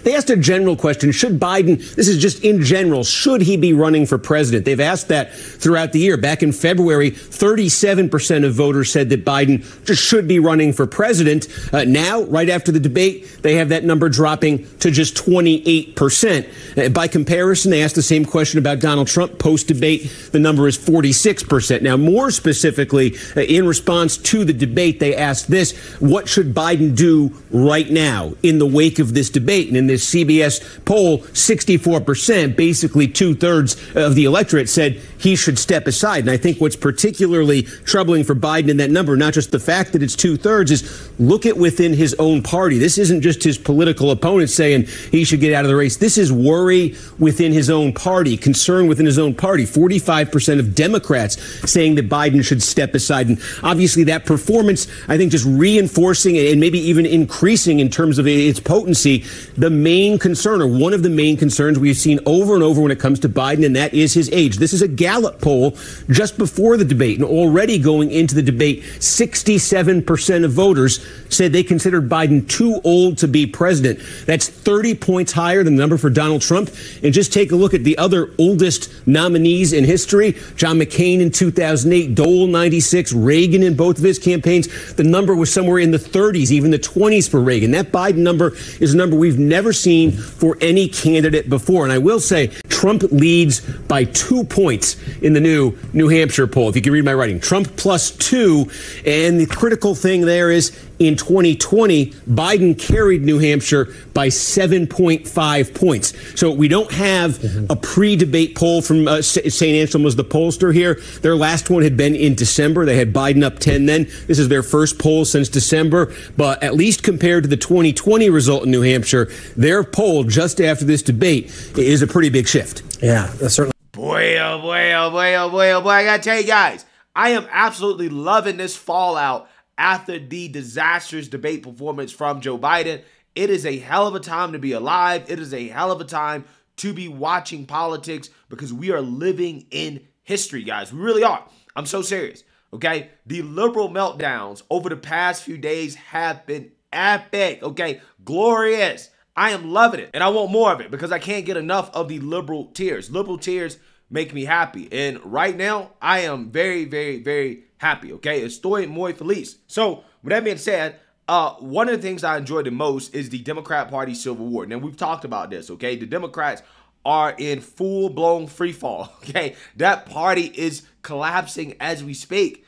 They asked a general question. Should Biden, this is just in general, should he be running for president? They've asked that throughout the year. Back in February, 37% of voters said that Biden just should be running for president. Now, right after the debate, they have that number dropping to just 28%. By comparison, they asked the same question about Donald Trump post-debate. The number is 46%. Now, more specifically, in response to the debate, they asked this: what should Biden do right now in the wake of this debate? And in this CBS poll, 64%, basically two-thirds of the electorate, said he should step aside. And I think what's particularly troubling for Biden in that number, not just the fact that it's two-thirds, is look at within his own party. This isn't just his political opponents saying he should get out of the race. This is worry within his own party, concern within his own party. 45% of Democrats saying that Biden should step aside. And obviously that performance, I think, just reinforcing and maybe even increasing in terms of its potency, the main concern, or one of the main concerns we've seen over and over when it comes to Biden, and that is his age. This is a Gallup poll just before the debate, and already going into the debate, 67% of voters said they considered Biden too old to be president. That's 30 points higher than the number for Donald Trump. And just take a look at the other oldest nominees in history. John McCain in 2008, Dole 96, Reagan in both of his campaigns. The number was somewhere in the 30s, even the 20s for Reagan. That Biden number is a number we've never seen for any candidate before. And I will say, Trump leads by 2 points in the new New Hampshire poll. If you can read my writing, Trump +2. And the critical thing there is, in 2020, Biden carried New Hampshire by 7.5 points. So we don't have a pre-debate poll from St. Anselm was the pollster here. Their last one had been in December. They had Biden up 10 then. This is their first poll since December. But at least compared to the 2020 result in New Hampshire, their poll just after this debate is a pretty big shift. Yeah, that's certainly. Boy, oh boy, oh boy, oh boy, oh boy. I gotta tell you guys, I am absolutely loving this fallout after the disastrous debate performance from Joe Biden. It is a hell of a time to be alive. It is a hell of a time to be watching politics, because we are living in history, guys. We really are. I'm so serious, okay? The liberal meltdowns over the past few days have been epic, okay? Glorious. I am loving it, and I want more of it, because I can't get enough of the liberal tears. Liberal tears make me happy, and right now, I am very, very, very happy, okay? Estoy muy feliz. So, with that being said, one of the things I enjoy the most is the Democrat Party Civil War. Now, we've talked about this, okay? The Democrats are in full-blown free fall, okay? That party is collapsing as we speak.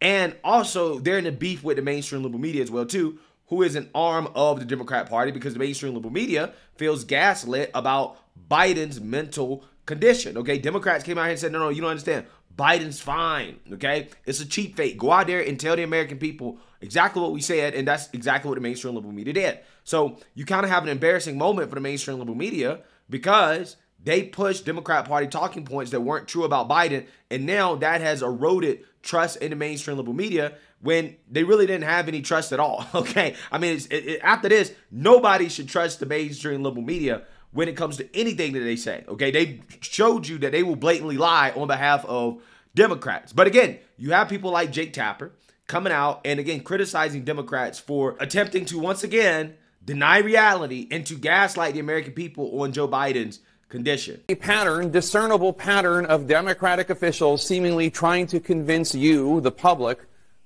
And also, they're in a beef with the mainstream liberal media as well, too, who is an arm of the Democrat Party, because the mainstream liberal media feels gaslit about Biden's mental condition, okay? Democrats came out here and said, no, you don't understand. Biden's fine, okay? It's a cheap fake. Go out there and tell the American people exactly what we said, and that's exactly what the mainstream liberal media did. So you kind of have an embarrassing moment for the mainstream liberal media, because they pushed Democrat Party talking points that weren't true about Biden, and now that has eroded trust in the mainstream liberal media when they really didn't have any trust at all, okay? I mean, after this, nobody should trust the mainstream liberal media when it comes to anything that they say, okay? They showed you that they will blatantly lie on behalf of Democrats. But again, you have people like Jake Tapper coming out and, again, criticizing Democrats for attempting to, once again, deny reality and to gaslight the American people on Joe Biden's condition. A pattern, discernible pattern of Democratic officials seemingly trying to convince you, the public,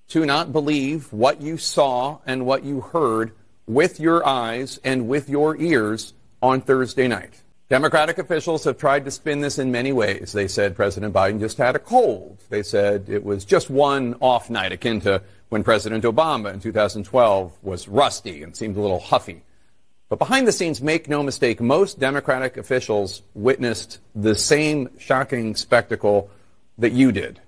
to not believe what you saw and what you heard with your eyes and with your ears on Thursday night. Democratic officials have tried to spin this in many ways. They said President Biden just had a cold. They said it was just one off night, akin to when President Obama in 2012 was rusty and seemed a little huffy. But behind the scenes, make no mistake, most Democratic officials witnessed the same shocking spectacle that you did.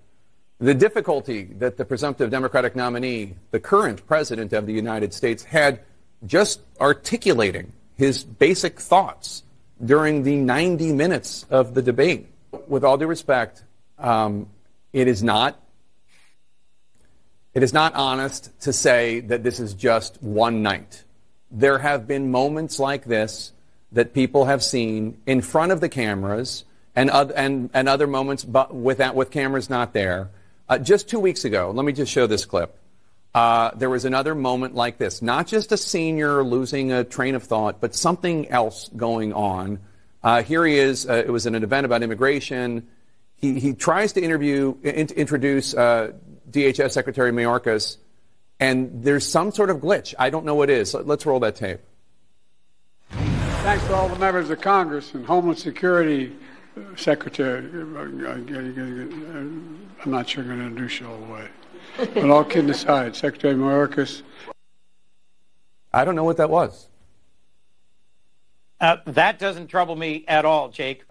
The difficulty that the presumptive Democratic nominee, the current president of the United States, had just articulating his basic thoughts during the 90 minutes of the debate. With all due respect, it is not honest to say that this is just one night. There have been moments like this that people have seen in front of the cameras and other moments with cameras not there. Just 2 weeks ago, let me just show this clip. there was another moment like this. Not just a senior losing a train of thought, but something else going on. Here he is. It was an event about immigration. He tries to introduce DHS Secretary Mayorkas, and there's some sort of glitch. I don't know what it is. Let's roll that tape. Thanks to all the members of Congress and Homeland Security Secretary. I'm not sure I'm going to introduce you all the way. But all kidding aside, Secretary Mayorkas. I don't know what that was. That doesn't trouble me at all, Jake.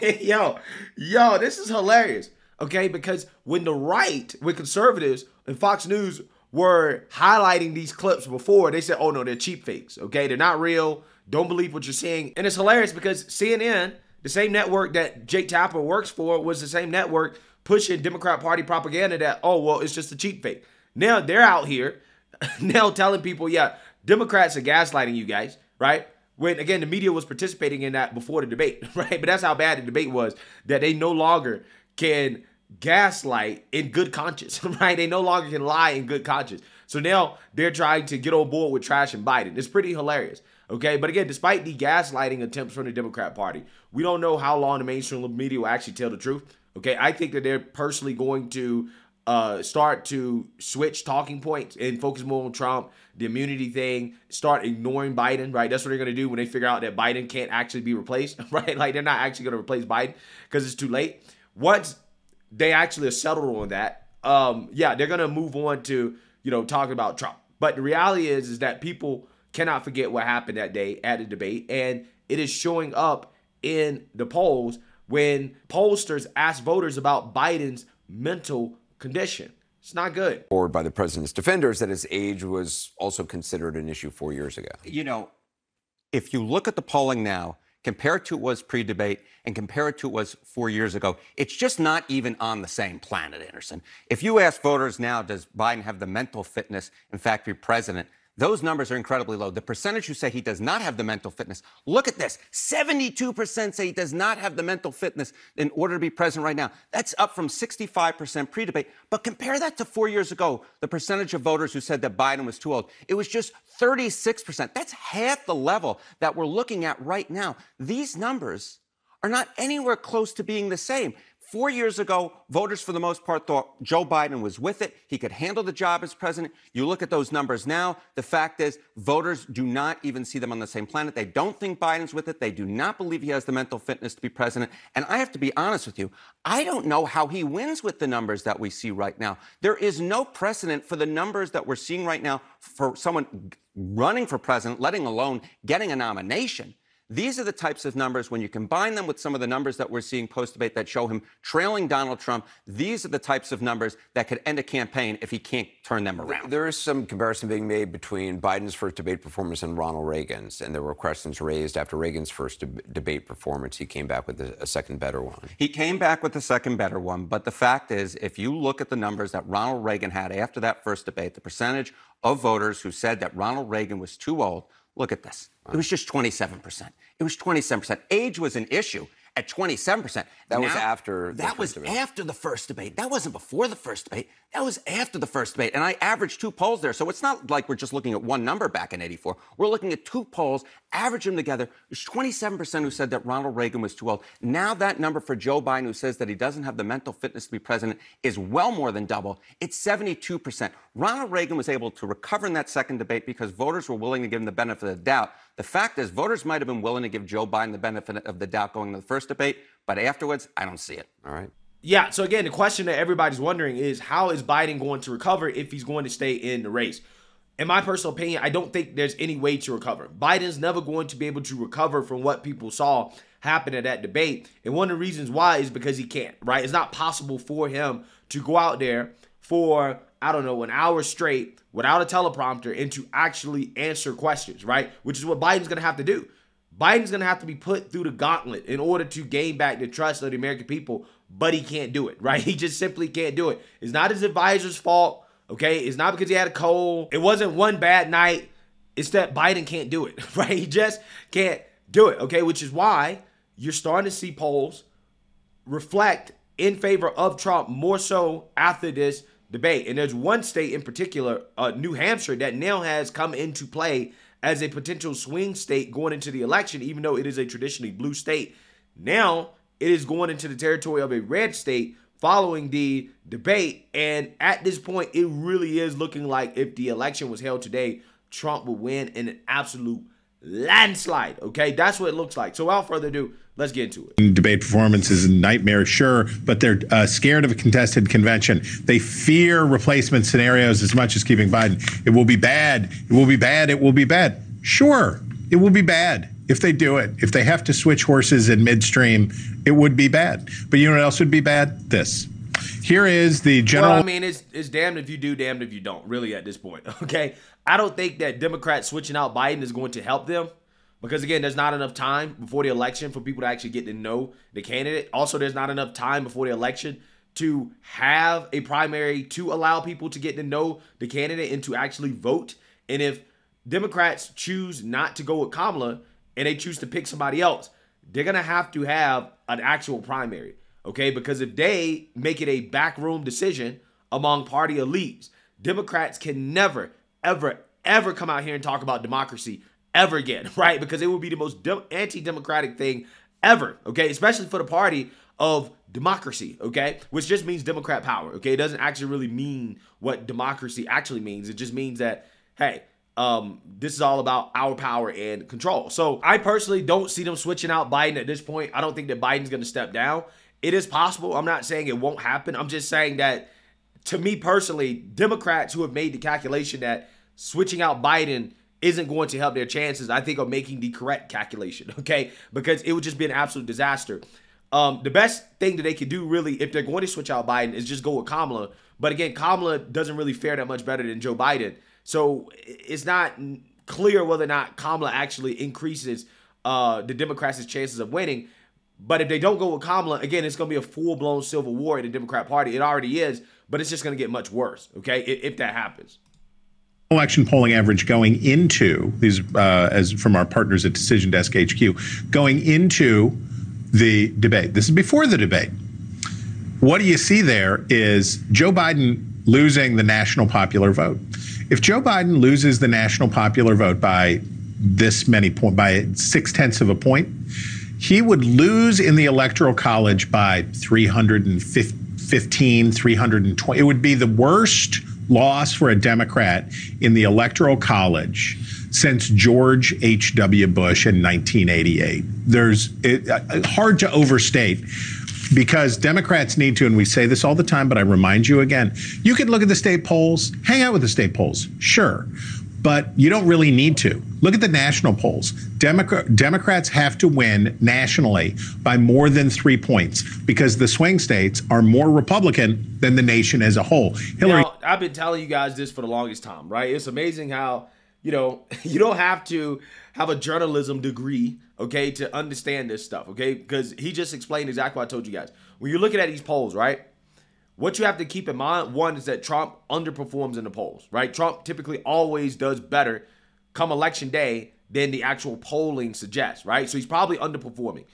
Yo, this is hilarious. Okay, because when conservatives and Fox News were highlighting these clips before, they said, oh no, they're cheap fakes. Okay, they're not real. Don't believe what you're seeing. And it's hilarious because CNN, the same network that Jake Tapper works for, was the same network pushing Democrat Party propaganda that, oh, well, it's just a cheap fake. Now they're out here now telling people, yeah, Democrats are gaslighting you guys, right? When, again, the media was participating in that before the debate, right? But that's how bad the debate was, that they no longer can gaslight in good conscience, right? They no longer can lie in good conscience. So now they're trying to get on board with trashing Biden. It's pretty hilarious, okay? But again, despite the gaslighting attempts from the Democrat Party, we don't know how long the mainstream media will actually tell the truth, okay? I think that they're personally going to start to switch talking points and focus more on Trump, the immunity thing, start ignoring Biden, right? That's what they're going to do when they figure out that Biden can't actually be replaced, right? Like, they're not actually going to replace Biden because it's too late. Once they actually are settled on that, yeah, they're going to move on to, talking about Trump. But the reality is that people cannot forget what happened that day at the debate, and it is showing up in the polls when pollsters ask voters about Biden's mental condition. It's not good. Forward by the president's defenders that his age was also considered an issue 4 years ago. If you look at the polling now, compare it to what was pre-debate and compare it to what was 4 years ago, it's just not even on the same planet, Anderson. If you ask voters now, does Biden have the mental fitness, in fact, to be president? Those numbers are incredibly low. The percentage who say he does not have the mental fitness, look at this. 72% say he does not have the mental fitness in order to be president right now. That's up from 65% pre-debate. But compare that to 4 years ago, the percentage of voters who said that Biden was too old. It was just 36%. That's half the level that we're looking at right now. These numbers are not anywhere close to being the same. 4 years ago, voters, for the most part, thought Joe Biden was with it. He could handle the job as president. You look at those numbers now, the fact is voters do not even see them on the same planet. They don't think Biden's with it. They do not believe he has the mental fitness to be president. And I have to be honest with you, I don't know how he wins with the numbers that we see right now. There is no precedent for the numbers that we're seeing right now for someone running for president, letting alone getting a nomination. These are the types of numbers, when you combine them with some of the numbers that we're seeing post-debate that show him trailing Donald Trump, these are the types of numbers that could end a campaign if he can't turn them around. There is some comparison being made between Biden's first debate performance and Ronald Reagan's, and there were questions raised after Reagan's first debate performance. He came back with a second better one. He came back with a second better one, but the fact is, if you look at the numbers that Ronald Reagan had after that first debate, the percentage of voters who said that Ronald Reagan was too old, look at this. It was just 27%. It was 27%. Age was an issue at 27%. That was after the first debate. That wasn't before the first debate. That was after the first debate. And I averaged 2 polls there. So it's not like we're just looking at one number back in '84. We're looking at 2 polls, average them together. There's 27% who said that Ronald Reagan was too old. Now that number for Joe Biden, who says that he doesn't have the mental fitness to be president, is well more than double. It's 72%. Ronald Reagan was able to recover in that second debate because voters were willing to give him the benefit of the doubt. The fact is, voters might have been willing to give Joe Biden the benefit of the doubt going into the first debate, but afterwards, I don't see it. All right. Yeah, so again, the question that everybody's wondering is, how is Biden going to recover if he's going to stay in the race? In my personal opinion, I don't think there's any way to recover. Biden's never going to be able to recover from what people saw happen at that debate. And one of the reasons why is because he can't, right? It's not possible for him to go out there for, I don't know, an hour straight without a teleprompter and to actually answer questions, right? Which is what Biden's going to have to do. Biden's going to have to be put through the gauntlet in order to gain back the trust of the American people, but he can't do it, right? He just simply can't do it. It's not his advisor's fault, okay? It's not because he had a cold. It wasn't one bad night. It's that Biden can't do it, right? He just can't do it, okay? Which is why you're starting to see polls reflect in favor of Trump more so after this debate. And there's one state in particular, New Hampshire, that now has come into play as a potential swing state going into the election, even though it is a traditionally blue state. Now it is going into the territory of a red state following the debate. And at this point, it really is looking like if the election was held today, Trump would win in an absolute landslide. Okay, that's what it looks like. So without further ado, let's get into it. Debate performance is a nightmare, sure, but they're scared of a contested convention. They fear replacement scenarios as much as keeping Biden. It will be bad. It will be bad. It will be bad. Sure, it will be bad if they do it. If they have to switch horses in midstream, it would be bad. But you know what else would be bad? This. Here is the general. Well, I mean, it's damned if you do, damned if you don't, really, at this point. Okay, I don't think that Democrats switching out Biden is going to help them. Because, again, there's not enough time before the election for people to actually get to know the candidate. Also, there's not enough time before the election to have a primary to allow people to get to know the candidate and to actually vote. And if Democrats choose not to go with Kamala and they choose to pick somebody else, they're going to have an actual primary, okay? Because if they make it a backroom decision among party elites, Democrats can never, ever, ever come out here and talk about democracy ever again, right? Because it would be the most anti-democratic thing ever, okay? Especially for the party of democracy, okay? Which just means Democrat power, okay? It doesn't actually really mean what democracy actually means. It just means that, hey, this is all about our power and control. So I personally don't see them switching out Biden at this point. I don't think that Biden's going to step down. It is possible. I'm not saying it won't happen. I'm just saying that, to me personally, Democrats who have made the calculation that switching out Biden isn't going to help their chances, I think, are making the correct calculation, okay? Because it would just be an absolute disaster. The best thing that they could do, really, if they're going to switch out Biden, is just go with Kamala. But again, Kamala doesn't really fare that much better than Joe Biden. So it's not clear whether or not Kamala actually increases the Democrats' chances of winning. But if they don't go with Kamala, again, it's going to be a full-blown civil war in the Democrat Party. It already is, but it's just going to get much worse, okay, if that happens. Election polling average going into these, as from our partners at Decision Desk HQ, going into the debate. This is before the debate. What do you see there is Joe Biden losing the national popular vote. If Joe Biden loses the national popular vote by this many points, by 0.6 of a point, he would lose in the Electoral College by 315, 320. It would be the worst loss for a Democrat in the Electoral College since George H.W. Bush in 1988. Hard to overstate, because Democrats need to, and we say this all the time, but I remind you again, you can look at the state polls, hang out with the state polls, sure, but you don't really need to. Look at the national polls. Democrats have to win nationally by more than 3 points because the swing states are more Republican than the nation as a whole. Hillary. Now, I've been telling you guys this for the longest time, right? It's amazing how, you don't have to have a journalism degree, okay, to understand this stuff, okay? Because he just explained exactly what I told you guys. When you're looking at these polls, right, what you have to keep in mind, one, is that Trump underperforms in the polls, right? Trump typically always does better come election day than the actual polling suggests, right? So he's probably underperforming.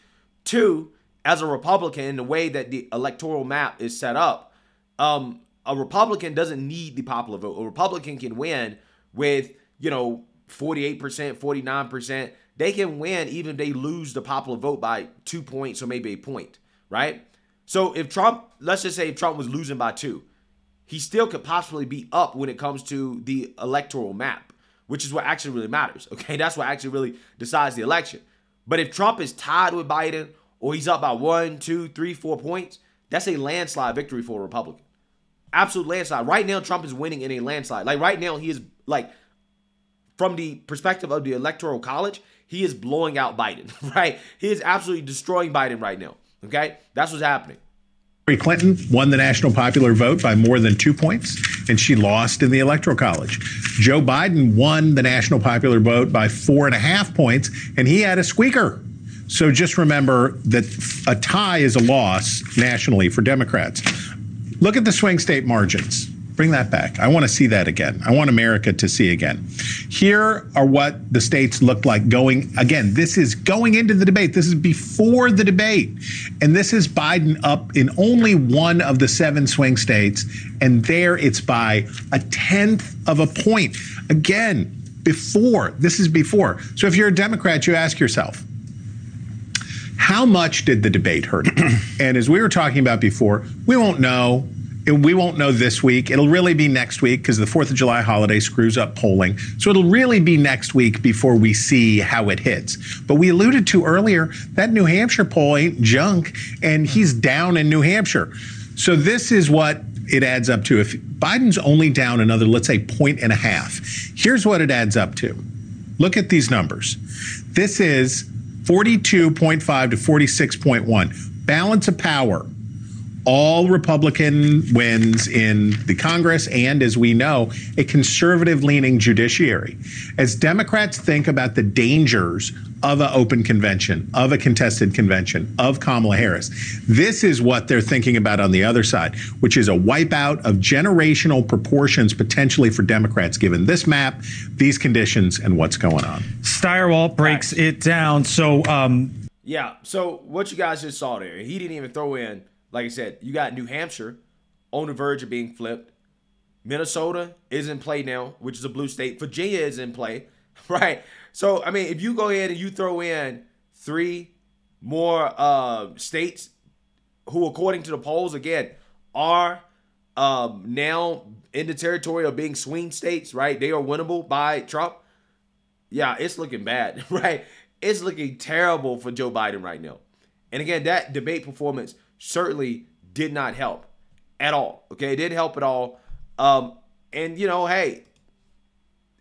Two, as a Republican, the way that the electoral map is set up, a Republican doesn't need the popular vote. A Republican can win with, 48%, 49%. They can win even if they lose the popular vote by 2 points or maybe a point, right? So if Trump, let's just say if Trump was losing by 2, he still could possibly be up when it comes to the electoral map, which is what actually really matters, okay? That's what actually really decides the election. But if Trump is tied with Biden or he's up by 1, 2, 3, 4 points, that's a landslide victory for a Republican. Absolute landslide. Right now, Trump is winning in a landslide. Like right now, he is from the perspective of the Electoral College, he is blowing out Biden, right? He is absolutely destroying Biden right now, okay? That's what's happening. Hillary Clinton won the national popular vote by more than 2 points, and she lost in the Electoral College. Joe Biden won the national popular vote by 4.5 points, and he had a squeaker. So just remember that a tie is a loss nationally for Democrats. Look at the swing state margins. Bring that back. I want to see that again. I want America to see again. Here are what the states looked like going, again, this is going into the debate. This is before the debate. And this is Biden up in only one of the 7 swing states. And there it's by 1/10 of a point. Again, before. This is before. So if you're a Democrat, you ask yourself, how much did the debate hurt? And as we were talking about before, we won't know. We won't know this week. It'll really be next week because the 4th of July holiday screws up polling. So it'll really be next week before we see how it hits. But we alluded to earlier, that New Hampshire poll ain't junk, and he's down in New Hampshire. So this is what it adds up to. If Biden's only down another, let's say, 1.5, here's what it adds up to. Look at these numbers. This is 42.5 to 46.1. Balance of power. All Republican wins in the Congress and, as we know, a conservative-leaning judiciary. As Democrats think about the dangers of an open convention, of a contested convention, of Kamala Harris, this is what they're thinking about on the other side, which is a wipeout of generational proportions potentially for Democrats, given this map, these conditions, and what's going on. Steyerwalt breaks it down. So, yeah, so what you guys just saw there, he didn't even throw in, like I said, you got New Hampshire on the verge of being flipped. Minnesota is in play now, which is a blue state. Virginia is in play, right? So, I mean, if you go ahead and you throw in 3 more states who, according to the polls, again, are now in the territory of being swing states, right? They are winnable by Trump. Yeah, it's looking bad, right? It's looking terrible for Joe Biden right now. And again, that debate performance certainly did not help at all. Okay, it didn't help at all. And, you know, hey,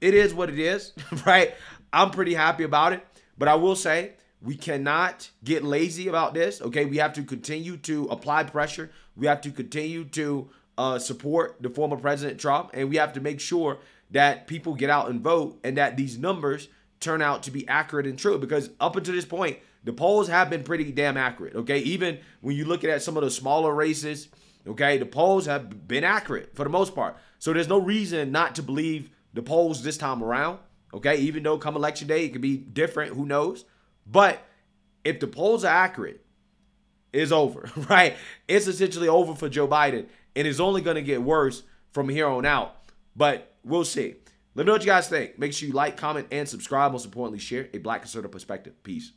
it is what it is, right? I'm pretty happy about it. But I will say we cannot get lazy about this, okay? We have to continue to apply pressure. We have to continue to support the former President Trump. And we have to make sure that people get out and vote and that these numbers turn out to be accurate and true. Because up until this point, the polls have been pretty damn accurate, okay? Even when you look at some of the smaller races, okay, the polls have been accurate for the most part. So there's no reason not to believe the polls this time around, okay? Even though come election day, it could be different, who knows? But if the polls are accurate, it's over, right? It's essentially over for Joe Biden, and it's only going to get worse from here on out. But we'll see. Let me know what you guys think. Make sure you like, comment, and subscribe. Most importantly, share a Black conservative perspective. Peace.